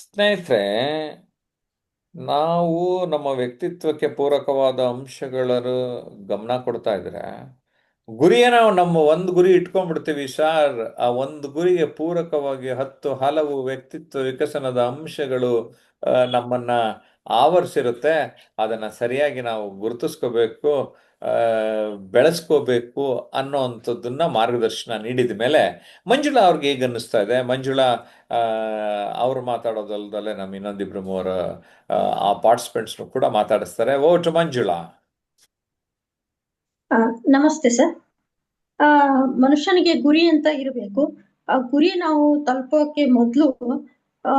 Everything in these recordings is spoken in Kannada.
ಸ್ನೇಹಿತರೆ, ನಾವು ನಮ್ಮ ವ್ಯಕ್ತಿತ್ವಕ್ಕೆ ಪೂರಕವಾದ ಅಂಶಗಳನ್ನು ಗಮನ ಕೊಡ್ತಾ ಇದ್ರೆ ಗುರಿಯ ನಾವು ನಮ್ಮ ಒಂದು ಗುರಿ ಇಟ್ಕೊಂಡ್ಬಿಡ್ತೀವಿ ಸರ್. ಆ ಒಂದು ಗುರಿಗೆ ಪೂರಕವಾಗಿ 10 ಹಲವು ವ್ಯಕ್ತಿತ್ವ ವಿಕಸನದ ಅಂಶಗಳು ನಮ್ಮನ್ನ ಆವರಿಸಿರುತ್ತೆ. ಅದನ್ನ ಸರಿಯಾಗಿ ನಾವು ಗುರುತಿಸ್ಕೋಬೇಕು, ಆ, ಬೆಳೆಸ್ಕೋಬೇಕು ಅನ್ನೋವಂಥದ್ದನ್ನ ಮಾರ್ಗದರ್ಶನ ನೀಡಿದ ಮೇಲೆ ಮಂಜುಳಾ ಅವ್ರಿಗೆ ಹೇಗೆ ಅನ್ನಿಸ್ತಾ ಇದೆ? ಮಂಜುಳಾ ಆ, ಅವ್ರು ಮಾತಾಡೋದಲ್ದಲ್ಲೇ ನಮ್ಮ ಇನ್ನೊಂದಿಬ್ರು ಮೂವರು ಆ ಪಾರ್ಟಿಸಿಪೆಂಟ್ಸ್ನು ಕೂಡ ಮಾತಾಡಿಸ್ತಾರೆ. ಓಟು ಮಂಜುಳಾ. ಆ, ನಮಸ್ತೆ ಸರ್. ಆ ಮನುಷ್ಯನಿಗೆ ಗುರಿ ಅಂತ ಇರಬೇಕು. ಆ ಗುರಿ ನಾವು ತಲುಪೋಕೆ ಮೊದಲು ಆ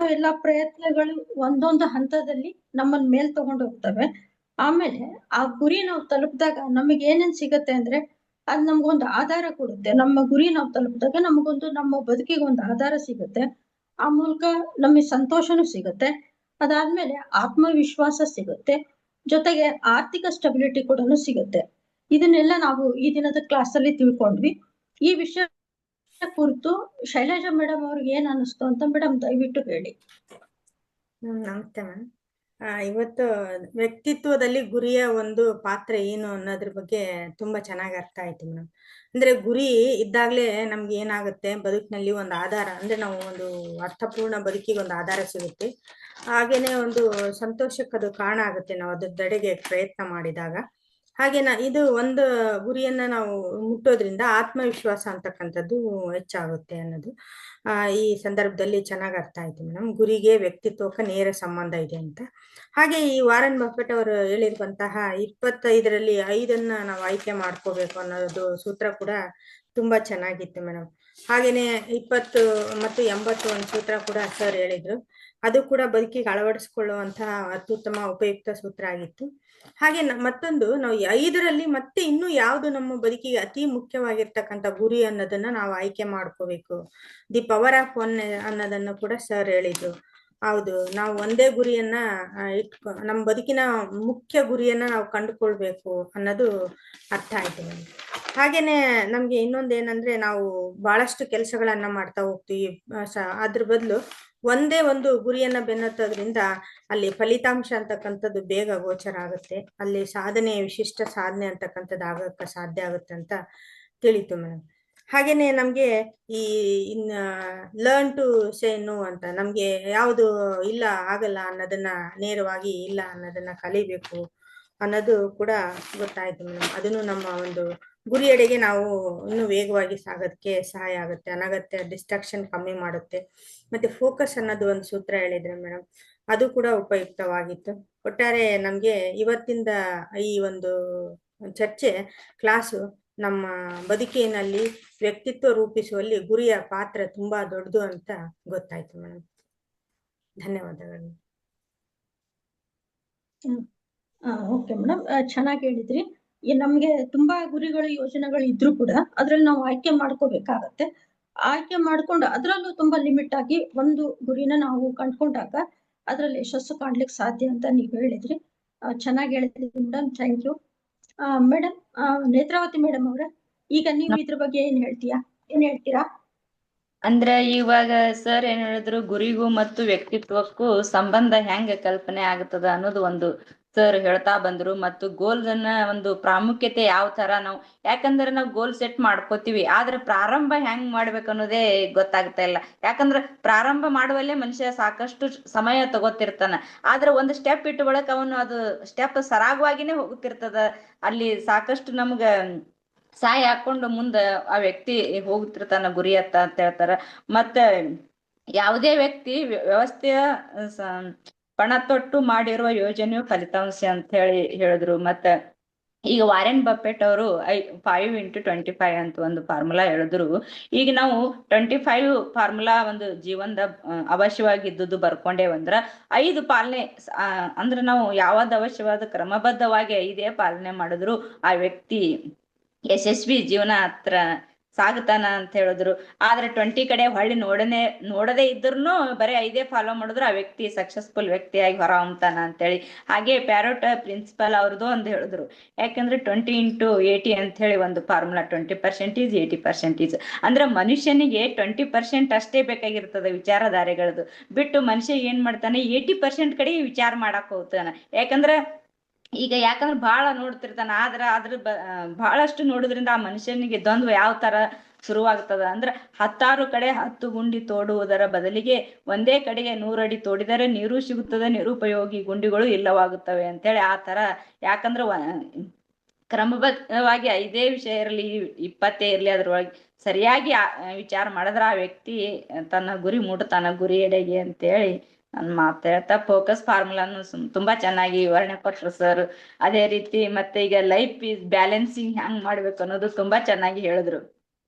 ಎಲ್ಲಾ ಪ್ರಯತ್ನಗಳು ಒಂದೊಂದು ಹಂತದಲ್ಲಿ ನಮ್ಮನ್ನ ಮೇಲ್ ತಗೊಂಡು ಹೋಗ್ತವೆ. ಆಮೇಲೆ ಆ ಗುರಿ ನಾವು ತಲುಪಿದಾಗ ನಮಗೆ ಏನೇನ್ ಸಿಗತ್ತೆ ಅಂದ್ರೆ ಅದ್ ನಮ್ಗೊಂದು ಆಧಾರ ಕೊಡುತ್ತೆ. ನಮ್ಮ ಗುರಿ ನಾವು ತಲುಪಿದಾಗ ನಮಗೊಂದು ನಮ್ಮ ಬದುಕಿಗೆ ಒಂದು ಆಧಾರ ಸಿಗುತ್ತೆ. ಆ ಮೂಲಕ ನಮಗೆ ಸಂತೋಷನೂ ಸಿಗುತ್ತೆ. ಅದಾದ್ಮೇಲೆ ಆತ್ಮವಿಶ್ವಾಸ ಸಿಗುತ್ತೆ. ಜೊತೆಗೆ ಆರ್ಥಿಕ ಸ್ಟೆಬಿಲಿಟಿ ಕೂಡ ಸಿಗುತ್ತೆ. ಇದನ್ನೆಲ್ಲ ನಾವು ಈ ದಿನದ ಕ್ಲಾಸ್ ಅಲ್ಲಿ ತಿಳ್ಕೊಂಡ್ವಿ. ಈ ವಿಷಯ ಕುರಿತು ಶೈಲಜಾ ಮೇಡಮ್ ಅವ್ರಿಗೆ ಏನ್ ಅನಿಸ್ತು ಅಂತ ಮೇಡಮ್ ದಯವಿಟ್ಟು ಹೇಳಿ. ನಮಸ್ತೆ ಮ್ಯಾಮ್. ಇವತ್ತು ವ್ಯಕ್ತಿತ್ವದಲ್ಲಿ ಗುರಿಯ ಒಂದು ಪಾತ್ರ ಏನು ಅನ್ನೋದ್ರ ಬಗ್ಗೆ ತುಂಬಾ ಚೆನ್ನಾಗಿ ಅರ್ಥ ಆಯ್ತು ಮೇಡಮ್. ಅಂದ್ರೆ ಗುರಿ ಇದ್ದಾಗ್ಲೇ ನಮ್ಗೆ ಏನಾಗುತ್ತೆ, ಬದುಕಿನಲ್ಲಿ ಒಂದು ಆಧಾರ, ಅಂದ್ರೆ ನಾವು ಒಂದು ಅರ್ಥಪೂರ್ಣ ಬದುಕಿಗೆ ಒಂದು ಆಧಾರ ಸಿಗುತ್ತೆ. ಹಾಗೇನೆ ಒಂದು ಸಂತೋಷಕ್ಕದು ಕಾರಣ ಆಗುತ್ತೆ ನಾವು ಅದ್ರ ದಡೆಗೆ ಪ್ರಯತ್ನ ಮಾಡಿದಾಗ. ಹಾಗೆ ಇದು ಒಂದು ಗುರಿಯನ್ನ ನಾವು ಮುಟ್ಟೋದ್ರಿಂದ ಆತ್ಮವಿಶ್ವಾಸ ಅಂತಕ್ಕಂಥದ್ದು ಹೆಚ್ಚಾಗುತ್ತೆ ಅನ್ನೋದು ಈ ಸಂದರ್ಭದಲ್ಲಿ ಚೆನ್ನಾಗಿ ಅರ್ಥ ಆಯ್ತು ಮೇಡಮ್. ಗುರಿಗೆ ವ್ಯಕ್ತಿತ್ವಕ್ಕೆ ನೇರ ಸಂಬಂಧ ಇದೆ ಅಂತ. ಹಾಗೆ ಈ ವಾರನ್ ಬಫೆಟ್ ಅವರು ಹೇಳಿರುವಂತಹ 25ರಲ್ಲಿ 5ಅನ್ನ ನಾವು ಆಯ್ಕೆ ಮಾಡ್ಕೋಬೇಕು ಅನ್ನೋದು ಸೂತ್ರ ಕೂಡ ತುಂಬಾ ಚೆನ್ನಾಗಿತ್ತು ಮೇಡಮ್. ಹಾಗೇನೆ 20 ಮತ್ತು 80 ಒಂದು ಸೂತ್ರ ಕೂಡ ಸರ್ ಹೇಳಿದ್ರು. ಅದು ಕೂಡ ಬದುಕಿಗೆ ಅಳವಡಿಸ್ಕೊಳ್ಳುವಂತಹ ಅತ್ಯುತ್ತಮ ಉಪಯುಕ್ತ ಸೂತ್ರ ಆಗಿತ್ತು. ಹಾಗೆ ಮತ್ತೊಂದು ನಾವು 5ರಲ್ಲಿ ಮತ್ತೆ ಇನ್ನೂ ಯಾವುದು ನಮ್ಮ ಬದುಕಿಗೆ ಅತಿ ಮುಖ್ಯವಾಗಿರ್ತಕ್ಕಂಥ ಗುರಿ ಅನ್ನೋದನ್ನ ನಾವು ಆಯ್ಕೆ ಮಾಡ್ಕೋಬೇಕು. ದಿ ಪವರ್ ಆಫ್ ಒನ್ ಅನ್ನೋದನ್ನು ಕೂಡ ಸರ್ ಹೇಳಿದ್ರು. ಹೌದು, ನಾವು ಒಂದೇ ಗುರಿಯನ್ನ ನಮ್ಮ ಬದುಕಿನ ಮುಖ್ಯ ಗುರಿಯನ್ನ ನಾವು ಕಂಡುಕೊಳ್ಬೇಕು ಅನ್ನೋದು ಅರ್ಥ ಆಯ್ತು ನಮ್ಗೆ. ಹಾಗೇನೆ ನಮ್ಗೆ ಇನ್ನೊಂದೇನಂದ್ರೆ ನಾವು ಬಹಳಷ್ಟು ಕೆಲಸಗಳನ್ನ ಮಾಡ್ತಾ ಹೋಗ್ತೀವಿ. ಅದ್ರ ಬದಲು ಒಂದೇ ಒಂದು ಗುರಿಯನ್ನ ಬೆನ್ನತ್ತೋದ್ರಿಂದ ಅಲ್ಲಿ ಫಲಿತಾಂಶ ಅಂತಕ್ಕಂಥದ್ದು ಬೇಗ ಗೋಚರ ಆಗುತ್ತೆ. ಅಲ್ಲಿ ಸಾಧನೆ, ವಿಶಿಷ್ಟ ಸಾಧನೆ ಅಂತಕ್ಕಂಥದ್ದು ಆಗಕ್ಕೆ ಸಾಧ್ಯ ಆಗುತ್ತೆ ಅಂತ ತಿಳಿತು ಮೇಡಮ್. ಹಾಗೇನೆ ನಮ್ಗೆ ಈ ಲರ್ನ್ ಟು ಸೇ ನೋ ಅಂತ, ನಮ್ಗೆ ಯಾವುದು ಇಲ್ಲ ಆಗಲ್ಲ ಅನ್ನೋದನ್ನ ನೇರವಾಗಿ ಇಲ್ಲ ಅನ್ನೋದನ್ನ ಕಲಿಬೇಕು ಅನ್ನೋದು ಕೂಡ ಗೊತ್ತಾಯ್ತು ಮೇಡಮ್. ಅದನ್ನು ನಮ್ಮ ಒಂದು ಗುರಿಯೆಡೆಗೆ ನಾವು ಇನ್ನೂ ವೇಗವಾಗಿ ಸಾಗೋದಕ್ಕೆ ಸಹಾಯ ಆಗುತ್ತೆ. ಅನಗತ್ಯ ಡಿಸ್ಟ್ರಾಕ್ಷನ್ ಕಮ್ಮಿ ಮಾಡುತ್ತೆ. ಮತ್ತೆ ಫೋಕಸ್ ಅನ್ನೋದು ಒಂದು ಸೂತ್ರ ಹೇಳಿದ್ರೆ ಮೇಡಮ್, ಅದು ಕೂಡ ಉಪಯುಕ್ತವಾಗಿತ್ತು. ಒಟ್ಟಾರೆ ನಮ್ಗೆ ಇವತ್ತಿಂದ ಈ ಒಂದು ಚರ್ಚೆ ಕ್ಲಾಸು ನಮ್ಮ ಬದುಕಿನಲ್ಲಿ ವ್ಯಕ್ತಿತ್ವ ರೂಪಿಸುವಲ್ಲಿ ಗುರಿಯ ಪಾತ್ರ ತುಂಬಾ ದೊಡ್ಡದು ಅಂತ ಗೊತ್ತಾಯ್ತು ಮೇಡಮ್. ಧನ್ಯವಾದಗಳು. ಓಕೆ ಮೇಡಮ್, ಚೆನ್ನಾಗಿ ಹೇಳಿದ್ರಿ. ನಮ್ಗೆ ತುಂಬಾ ಗುರಿಗಳು, ಯೋಜನೆಗಳು ಇದ್ರೂ ಕೂಡ ಅದ್ರಲ್ಲಿ ನಾವು ಆಯ್ಕೆ ಮಾಡ್ಕೋಬೇಕಾಗತ್ತೆ. ಆಯ್ಕೆ ಮಾಡ್ಕೊಂಡು ಅದ್ರಲ್ಲೂ ತುಂಬಾ ಲಿಮಿಟ್ ಆಗಿ ಒಂದು ಗುರಿನ ನಾವು ಕಂಡ್ಕೊಂಡಾಗ ಅದ್ರಲ್ಲಿ ಯಶಸ್ಸು ಕಾಣ್ಲಿಕ್ಕೆ ಸಾಧ್ಯ ಅಂತ ನೀವು ಹೇಳಿದ್ರಿ. ಚೆನ್ನಾಗಿ ಹೇಳಿದ್ರಿ madam, thank you. Madam, Netravati madam ಅವ್ರೆ, ಈಗ ನೀವು ಇದ್ರ ಬಗ್ಗೆ ಏನ್ ಹೇಳ್ತೀರಾ? ಅಂದ್ರೆ ಇವಾಗ ಸರ್ ಏನ್ ಹೇಳಿದ್ರು, ಗುರಿಗೂ ಮತ್ತು ವ್ಯಕ್ತಿತ್ವಕ್ಕೂ ಸಂಬಂಧ ಹೆಂಗ ಕಲ್ಪನೆ ಆಗ್ತದ ಅನ್ನೋದು ಒಂದು ಸರ್ ಹೇಳ್ತಾ ಬಂದ್ರು. ಮತ್ತು ಗೋಲ್ಸ್ ಅನ್ನ ಒಂದು ಪ್ರಾಮುಖ್ಯತೆ ಯಾವ ತರ ನಾವು, ಯಾಕಂದ್ರೆ ನಾವು ಗೋಲ್ ಸೆಟ್ ಮಾಡ್ಕೋತೀವಿ, ಆದ್ರೆ ಪ್ರಾರಂಭ ಹೆಂಗ್ ಮಾಡ್ಬೇಕು ಅನ್ನೋದೇ ಗೊತ್ತಾಗ್ತಾ ಇಲ್ಲ. ಯಾಕಂದ್ರೆ ಪ್ರಾರಂಭ ಮಾಡುವಲ್ಲೇ ಮನುಷ್ಯ ಸಾಕಷ್ಟು ಸಮಯ ತಗೋತಿರ್ತಾನ, ಆದ್ರೆ ಒಂದು ಸ್ಟೆಪ್ ಇಟ್ಟು ಬಳಕ ಅವನು ಅದು ಸ್ಟೆಪ್ ಸರಾಗವಾಗಿನೇ ಹೋಗುತ್ತಿರ್ತದ. ಅಲ್ಲಿ ಸಾಕಷ್ಟು ನಮ್ಗ ಸಾಯಿ ಹಾಕೊಂಡು ಮುಂದ ಆ ವ್ಯಕ್ತಿ ಹೋಗ್ತಿರ್ತಾನ ಗುರಿ ಅಂತ ಹೇಳ್ತಾರ. ಮತ್ತ ಯಾವುದೇ ವ್ಯಕ್ತಿ ವ್ಯವಸ್ಥೆಯ ಪಣ ತೊಟ್ಟು ಮಾಡಿರುವ ಯೋಜನೆಯು ಫಲಿತಾಂಶ ಅಂತ ಹೇಳಿದ್ರು. ಮತ್ತ ಈಗ ವಾರೆನ್ ಬಫೆಟ್ ಅವರು 5x25 ಅಂತ ಒಂದು ಫಾರ್ಮುಲಾ ಹೇಳಿದ್ರು. ಈಗ ನಾವು 25 ಫಾರ್ಮುಲಾ ಒಂದು ಜೀವನದ ಅವಶ್ಯವಾಗಿದ್ದುದು ಬರ್ಕೊಂಡೇವಂದ್ರ 5 ಪಾಲನೆ ಅಂದ್ರೆ ನಾವು ಯಾವ್ದು ಅವಶ್ಯವಾದ ಕ್ರಮಬದ್ಧವಾಗಿ 5 ಪಾಲನೆ ಮಾಡಿದ್ರು ಆ ವ್ಯಕ್ತಿ ಯಶಸ್ವಿ ಜೀವನ ಹತ್ರ ಸಾಗುತ್ತಾನ ಅಂತ ಹೇಳಿದ್ರು. ಆದ್ರೆ 20 ಕಡೆ ಹೊಳ್ಳಿ ನೋಡದೇ ಇದ್ರೂ ಬರೀ 5 ಫಾಲೋ ಮಾಡಿದ್ರು ಆ ವ್ಯಕ್ತಿ ಸಕ್ಸಸ್ಫುಲ್ ವ್ಯಕ್ತಿಯಾಗಿ ಹೊರ ಹೊಮ್ತಾನ ಅಂತೇಳಿ. ಹಾಗೆ ಪ್ಯಾರೋಟ್ ಪ್ರಿನ್ಸಿಪಲ್ ಅವ್ರದ್ದು ಒಂದು ಹೇಳಿದ್ರು. ಯಾಕಂದ್ರೆ 20 × 80 ಅಂತ ಹೇಳಿ ಒಂದು ಫಾರ್ಮುಲಾ, 20% 80%. ಅಂದ್ರೆ ಮನುಷ್ಯನಿಗೆ 20% ಅಷ್ಟೇ ಬೇಕಾಗಿರ್ತದೆ ವಿಚಾರಧಾರೆಗಳದ್ದು. ಬಿಟ್ಟು ಮನುಷ್ಯ ಏನ್ ಮಾಡ್ತಾನೆ, 80% ಕಡೆ ವಿಚಾರ ಮಾಡಕ್ ಹೋಗ್ತಾನ. ಯಾಕಂದ್ರೆ ಬಹಳ ನೋಡ್ತಿರ್ತಾನ. ಅದ್ರ ಬಹಳಷ್ಟು ನೋಡೋದ್ರಿಂದ ಆ ಮನುಷ್ಯನಿಗೆ ದ್ವಂದ್ವ ಯಾವ ತರ ಶುರುವಾಗ್ತದ ಅಂದ್ರೆ 10 ಕಡೆ 10 ಗುಂಡಿ ತೋಡುವುದರ ಬದಲಿಗೆ ಒಂದೇ ಕಡೆಗೆ 100 ಅಡಿ ತೋಡಿದರೆ ನೀರು ಸಿಗುತ್ತದೆ, ನಿರುಪಯೋಗಿ ಗುಂಡಿಗಳು ಇಲ್ಲವಾಗುತ್ತವೆ ಅಂತೇಳಿ ಆ ತರ. ಯಾಕಂದ್ರೆ ಕ್ರಮಬದ್ಧವಾಗಿ 5 ವಿಷಯ ಇರಲಿ 20 ಇರಲಿ ಅದ್ರೊಳಗೆ ಸರಿಯಾಗಿ ವಿಚಾರ ಮಾಡಿದ್ರೆ ಆ ವ್ಯಕ್ತಿ ತನ್ನ ಗುರಿ ಮುಟ್ತಾನ, ಗುರಿ ಎಡೆಗೆ ಅಂತೇಳಿ ನಾನು ಮಾತು ಹೇಳ್ತಾ ಫೋಕಸ್ ಫಾರ್ಮುಲಾನು ತುಂಬಾ ಚೆನ್ನಾಗಿ ವಿವರಣೆ ಕೊಟ್ರು ಸರ್. ಅದೇ ರೀತಿ ಮತ್ತೆ ಈಗ ಲೈಫ್ ಈಸ್ ಬ್ಯಾಲೆನ್ಸಿಂಗ್ ಹ್ಯಾಂಗ್ ಮಾಡ್ಬೇಕು ಅನ್ನೋದು ತುಂಬಾ ಚೆನ್ನಾಗಿ ಹೇಳಿದ್ರು.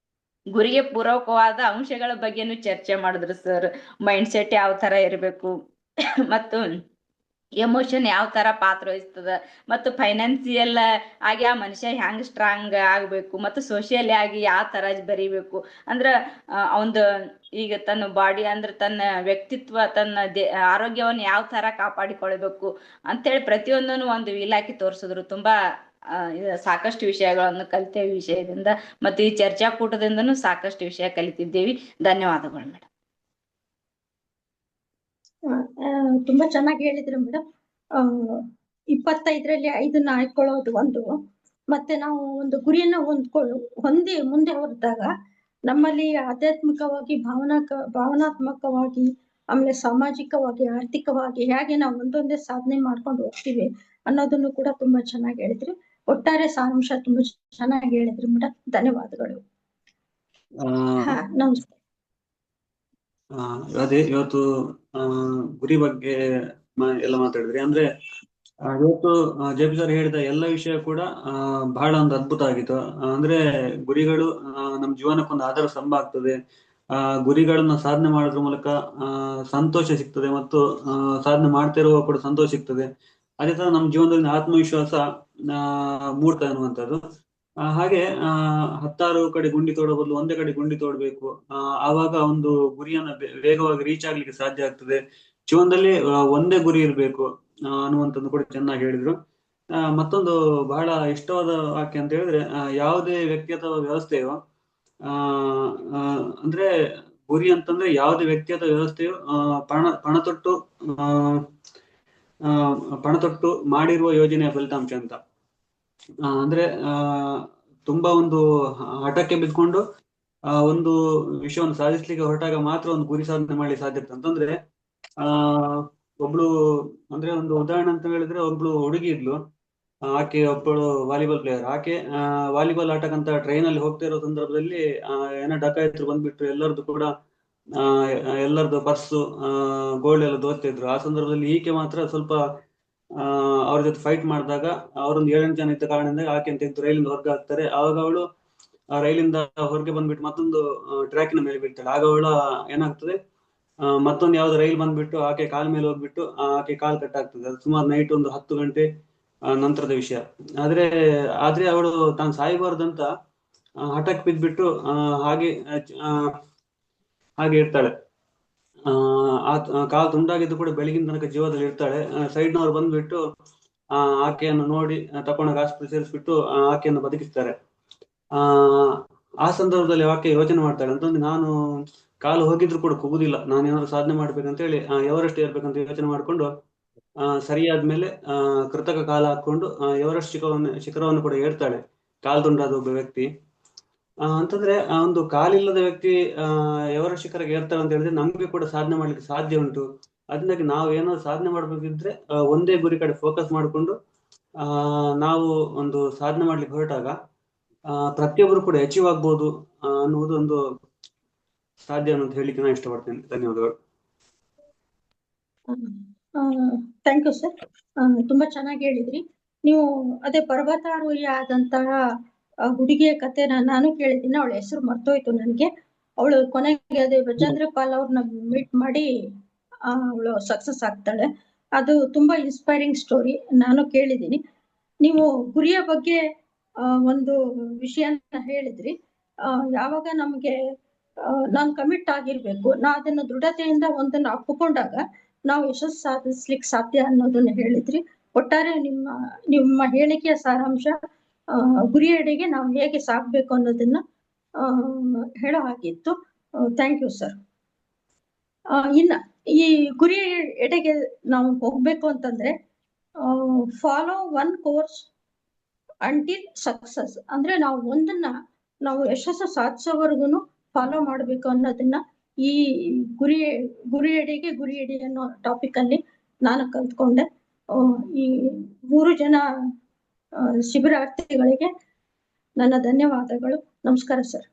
ಗುರಿಗೆ ಪೂರಕವಾದ ಅಂಶಗಳ ಬಗ್ಗೆನೂ ಚರ್ಚೆ ಮಾಡಿದ್ರು ಸರ್. ಮೈಂಡ್ ಸೆಟ್ ಯಾವ ತರ ಇರಬೇಕು, ಮತ್ತು ಎಮೋಷನ್ ಯಾವ ತರ ಪಾತ್ರ ವಹಿಸ್ತದ, ಮತ್ತು ಫೈನಾನ್ಸಿಯಲ್ ಆಗಿ ಆ ಮನುಷ್ಯ ಹ್ಯಾಂಗ್ ಸ್ಟ್ರಾಂಗ್ ಆಗ್ಬೇಕು, ಮತ್ತು ಸೋಷಿಯಲ್ ಆಗಿ ಯಾವ ತರ ಬರೀಬೇಕು. ಅಂದ್ರ ಅವಂದು ಈಗ ತನ್ನ ಬಾಡಿ ಅಂದ್ರೆ ತನ್ನ ವ್ಯಕ್ತಿತ್ವ, ತನ್ನ ಆರೋಗ್ಯವನ್ನು ಯಾವ ತರ ಕಾಪಾಡಿಕೊಳ್ಬೇಕು ಅಂತೇಳಿ ಪ್ರತಿಯೊಂದನ್ನು ಒಂದು ಇಲಾಖೆ ತೋರಿಸಿದ್ರು. ತುಂಬಾ ಸಾಕಷ್ಟು ವಿಷಯಗಳನ್ನು ಕಲಿತೇವೆ ವಿಷಯದಿಂದ, ಮತ್ತು ಈ ಚರ್ಚಾಕೂಟದಿಂದನೂ ಸಾಕಷ್ಟು ವಿಷಯ ಕಲಿತಿದ್ದೇವೆ. ಧನ್ಯವಾದಗಳು ಮೇಡಮ್. ತುಂಬಾ ಚೆನ್ನಾಗಿ ಹೇಳಿದ್ರಿ ಮೇಡಮ್. 25ರಲ್ಲಿ 5ನ್ನ ಆಯ್ಕೊಳ್ಳೋದು ಒಂದು, ಮತ್ತೆ ನಾವು ಒಂದು ಗುರಿಯನ್ನ ಹೊಂದಿ ಮುಂದೆ ಹೊರಟಾಗ ನಮ್ಮಲ್ಲಿ ಆಧ್ಯಾತ್ಮಿಕವಾಗಿ ಭಾವನಾತ್ಮಕವಾಗಿ, ಆಮೇಲೆ ಸಾಮಾಜಿಕವಾಗಿ, ಆರ್ಥಿಕವಾಗಿ ಹೇಗೆ ನಾವು ಒಂದೊಂದೇ ಸಾಧನೆ ಮಾಡ್ಕೊಂಡು ಹೋಗ್ತೀವಿ ಅನ್ನೋದನ್ನು ಕೂಡ ತುಂಬಾ ಚೆನ್ನಾಗಿ ಹೇಳಿದ್ರಿ. ಒಟ್ಟಾರೆ ಸಾರಾಂಶ ತುಂಬಾ ಚೆನ್ನಾಗಿ ಹೇಳಿದ್ರಿ ಮೇಡಮ್. ಧನ್ಯವಾದಗಳು. ನಮಸ್ತೆ. ಅದೇ ಇವತ್ತು ಗುರಿ ಬಗ್ಗೆ ಎಲ್ಲ ಮಾತಾಡಿದ್ರಿ. ಅಂದ್ರೆ ಇವತ್ತು ಜೆ.ಪಿ. ಸರ್ ಹೇಳಿದ ಎಲ್ಲ ವಿಷಯ ಕೂಡ ಬಹಳ ಒಂದು ಅದ್ಭುತ ಆಗಿತ್ತು. ಅಂದ್ರೆ ಗುರಿಗಳು ನಮ್ಮ ಜೀವನಕ್ಕೊಂದು ಆಧಾರ ಸ್ತಂಭ ಆಗ್ತದೆ. ಗುರಿಗಳನ್ನ ಸಾಧನೆ ಮಾಡೋದ್ರ ಮೂಲಕ ಸಂತೋಷ ಸಿಗ್ತದೆ, ಮತ್ತು ಸಾಧನೆ ಮಾಡ್ತಾ ಇರುವ ಕೂಡ ಸಂತೋಷ ಸಿಗ್ತದೆ. ಅದೇ ತರ ನಮ್ಮ ಜೀವನದಲ್ಲಿ ಆತ್ಮವಿಶ್ವಾಸ ಮೂಡ್ತದೆ ಅನ್ನುವಂಥದ್ದು. ಹಾಗೆ 10 ಕಡೆ ಗುಂಡಿ ತೋಡೋ ಬದಲು ಒಂದೇ ಕಡೆ ಗುಂಡಿ ತೋಡ್ಬೇಕು. ಆವಾಗ ಒಂದು ಗುರಿಯನ್ನ ವೇಗವಾಗಿ ರೀಚ್ ಆಗ್ಲಿಕ್ಕೆ ಸಾಧ್ಯ ಆಗ್ತದೆ. ಜೀವನದಲ್ಲಿ ಒಂದೇ ಗುರಿ ಇರ್ಬೇಕು ಅನ್ನುವಂಥದ್ದು ಕೂಡ ಚೆನ್ನಾಗಿ ಹೇಳಿದ್ರು. ಮತ್ತೊಂದು ಬಹಳ ಇಷ್ಟವಾದ ವಾಕ್ಯ ಅಂತ ಹೇಳಿದ್ರೆ, ಯಾವುದೇ ವ್ಯಕ್ತಿ ಅಥವಾ ವ್ಯವಸ್ಥೆಯು ಅಂದ್ರೆ ಗುರಿ ಅಂತಂದ್ರೆ ಯಾವುದೇ ವ್ಯಕ್ತಿ ಅಥವಾ ವ್ಯವಸ್ಥೆಯು ಪಣ ತೊಟ್ಟು ಮಾಡಿರುವ ಯೋಜನೆಯ ಫಲಿತಾಂಶ ಅಂತ. ಅಂದ್ರೆ ತುಂಬಾ ಒಂದು ಹಠಕ್ಕೆ ಬಿದ್ಕೊಂಡು ಒಂದು ವಿಷಯವನ್ನು ಸಾಧಿಸ್ಲಿಕ್ಕೆ ಹೊರಟಾಗ ಮಾತ್ರ ಒಂದು ಗುರಿ ಸಾಧನೆ ಮಾಡ್ಲಿಕ್ಕೆ ಸಾಧ್ಯ ಇರ್ತದೆ. ಅಂತಂದ್ರೆ ಒಬ್ಳು, ಅಂದ್ರೆ ಒಂದು ಉದಾಹರಣೆ ಅಂತ ಹೇಳಿದ್ರೆ, ಒಬ್ಳು ಹುಡುಗಿ ಇದ್ಲು. ಆಕೆ ಒಬ್ಬಳು ವಾಲಿಬಾಲ್ ಪ್ಲೇಯರ್. ಆಕೆ ವಾಲಿಬಾಲ್ ಆಟಕ್ಕಂತ ಟ್ರೈನ್ ಅಲ್ಲಿ ಹೋಗ್ತಾ ಇರೋ ಸಂದರ್ಭದಲ್ಲಿ ಏನೋ ಡಕಾಯಿತರು ಬಂದ್ಬಿಟ್ಟು ಎಲ್ಲರದ್ದು ಪರ್ಸು ಗೋಲ್ಡ್ ಎಲ್ಲ ದೋಚ್ತಿದ್ರು. ಆ ಸಂದರ್ಭದಲ್ಲಿ ಈಕೆ ಮಾತ್ರ ಸ್ವಲ್ಪ ಅವ್ರ ಜೊತೆ ಫೈಟ್ ಮಾಡಿದಾಗ ಅವರೊಂದು 7-8 ಜನ ಇದ್ದ ಕಾರಣದಿಂದ ಆಕೆ ಅಂತ ರೈಲಿಂದ ಹೊರಗೆ ಹಾಕ್ತಾರೆ. ಆವಾಗ ಅವಳು ರೈಲಿಂದ ಹೊರಗೆ ಬಂದ್ಬಿಟ್ಟು ಮತ್ತೊಂದು ಟ್ರ್ಯಾಕಿನ ಮೇಲೆ ಬೀಳ್ತಾಳೆ. ಆಗ ಅವಳ ಏನಾಗ್ತದೆ, ಮತ್ತೊಂದು ಯಾವ್ದು ರೈಲ್ ಬಂದ್ಬಿಟ್ಟು ಆಕೆ ಕಾಲ್ ಮೇಲೆ ಹೋಗ್ಬಿಟ್ಟು ಆಕೆ ಕಾಲ್ ಕಟ್ಟಾಗ್ತದೆ. ಅದು ಸುಮಾರು ನೈಟ್ ಒಂದು 10 ಗಂಟೆ ನಂತರದ ವಿಷಯ. ಆದ್ರೆ ಅವಳು ತಾನು ಸಾಯಬಾರ್ದಂತ ಹಠಕ್ಕೆ ಬಿದ್ಬಿಟ್ಟು ಹಾಗೆ ಇರ್ತಾಳೆ. ಕಾಲು ತುಂಡಾಗಿದ್ದು ಕೂಡ ಬೆಳಗಿನ ತನಕ ಜೀವದಲ್ಲಿ ಇರ್ತಾಳೆ. ಸೈಡ್ನವ್ರು ಬಂದ್ಬಿಟ್ಟು ಆಕೆಯನ್ನು ನೋಡಿ ತಕೊಂಡಾಗ ಆಸ್ಪತ್ರೆ ಸೇರಿಸ್ಬಿಟ್ಟು ಆಕೆಯನ್ನು ಬದುಕಿಸ್ತಾರೆ. ಆ ಸಂದರ್ಭದಲ್ಲಿ ಆಕೆ ಯೋಚನೆ ಮಾಡ್ತಾಳೆ, ಅಂತಂದ್ರೆ ನಾನು ಕಾಲು ಹೋಗಿದ್ರು ಕೂಡ ಕುಗುದಿಲ್ಲ, ನಾನು ಏನಾದ್ರು ಸಾಧನೆ ಮಾಡ್ಬೇಕಂತ ಹೇಳಿ ಎವರೆಸ್ಟ್ ಏರ್ಬೇಕಂತ ಯೋಚನೆ ಮಾಡ್ಕೊಂಡು ಸರಿಯಾದ್ಮೇಲೆ ಕೃತಕ ಕಾಲ ಹಾಕೊಂಡು ಎವರೆಸ್ಟ್ ಶಿಖರವನ್ನು ಕೂಡ ಏರ್ತಾಳೆ, ಕಾಲು ತುಂಡಾದ ಒಬ್ಬ ವ್ಯಕ್ತಿ. ಅಂತಂದ್ರೆ ಒಂದು ಕಾಲಿಲ್ಲದ ವ್ಯಕ್ತಿ ಎವರೆಸ್ಟ್ ಶಿಖರಕ್ಕೆ ಏರ್ತಾಳೆ ಅಂತ ಹೇಳಿದ್ರೆ ನಮ್ಗೆ ಕೂಡ ಸಾಧನೆ ಮಾಡ್ಲಿಕ್ಕೆ ಸಾಧ್ಯ ಉಂಟು. ಅದನ್ನಾಗಿ ನಾವು ಏನಾದ್ರು ಸಾಧನೆ ಮಾಡ್ಬೇಕಿದ್ರೆ ಒಂದೇ ಗುರಿ ಕಡೆ ಫೋಕಸ್ ಮಾಡಿಕೊಂಡು ನಾವು ಒಂದು ಸಾಧನೆ ಮಾಡ್ಲಿಕ್ಕೆ ಹೊರಟಾಗ ಪ್ರತಿಯೊಬ್ಬರು ಕೂಡ ಅಚೀವ್ ಆಗ್ಬೋದು ಅನ್ನುವುದು ಒಂದು ಸಾಧ್ಯ ಅನ್ನೋದು ಹೇಳಿಕ್ಕೆ ನಾನು ಇಷ್ಟಪಡ್ತೇನೆ. ಧನ್ಯವಾದಗಳು. Thank you sir. ತುಂಬಾ ಚೆನ್ನಾಗಿ ಹೇಳಿದ್ರಿ ನೀವು. ಅದೇ ಪರ್ವತಾರೋಹಿ ಆದಂತಹ ಹುಡುಗಿಯ ಕಥೆನ ನಾನು ಕೇಳಿದ್ದೀನಿ. ಅವಳ ಹೆಸರು ಮರ್ತೋಯ್ತು ನನಗೆ. ಅವಳು ಕೊನೆಗೆ ಅದೇ ಬ್ರಜೇಂದ್ರ ಪಾಲ್ ಅವ್ರನ್ನ ಮೀಟ್ ಮಾಡಿ ಅವಳು ಸಕ್ಸಸ್ ಆಗ್ತಾಳೆ. ಅದು ತುಂಬಾ ಇನ್ಸ್ಪೈರಿಂಗ್ ಸ್ಟೋರಿ, ನಾನು ಕೇಳಿದ್ದೀನಿ. ನೀವು ಗುರಿಯ ಬಗ್ಗೆ ಒಂದು ವಿಷಯನ ಹೇಳಿದ್ರಿ. ಯಾವಾಗ ನಮ್ಗೆ ನಾನು ಕಮಿಟ್ ಆಗಿರ್ಬೇಕು, ನಾ ಅದನ್ನ ದೃಢತೆಯಿಂದ ಒಂದನ್ನ ಒಪ್ಪಿಕೊಂಡಾಗ ನಾವು ಯಶಸ್ಸು ಸಾಧಿಸ್ಲಿಕ್ಕೆ ಸಾಧ್ಯ ಅನ್ನೋದನ್ನ ಹೇಳಿದ್ರಿ. ಒಟ್ಟಾರೆ ನಿಮ್ಮ ಹೇಳಿಕೆಯ ಸಾರಾಂಶ ಗುರಿಯೆಡೆಗೆ ನಾವು ಹೇಗೆ ಸಾಗ್ಬೇಕು ಅನ್ನೋದನ್ನ ಹೇಳೋ ಹಾಗಿತ್ತು. Thank you sir. ಇನ್ನ ಈ ಗುರಿ ಎಡೆಗೆ ನಾವು ಹೋಗ್ಬೇಕು ಅಂತಂದ್ರೆ follow one course until success, ಅಂದ್ರೆ ನಾವು ಯಶಸ್ಸು ಸಾಧಿಸೋವರೆಗೂ ಫಾಲೋ ಮಾಡ್ಬೇಕು ಅನ್ನೋದನ್ನ ಈ ಗುರಿಯೆಡೆ ಅನ್ನೋ ಟಾಪಿಕ್ ಅಲ್ಲಿ ನಾನು ಕಲ್ತ್ಕೊಂಡೆ. ಈ 3 ಜನ ಶಿಬಿರಾರ್ಥಿಗಳಿಗೆ ನನ್ನ ಧನ್ಯವಾದಗಳು. ನಮಸ್ಕಾರ ಸರ್.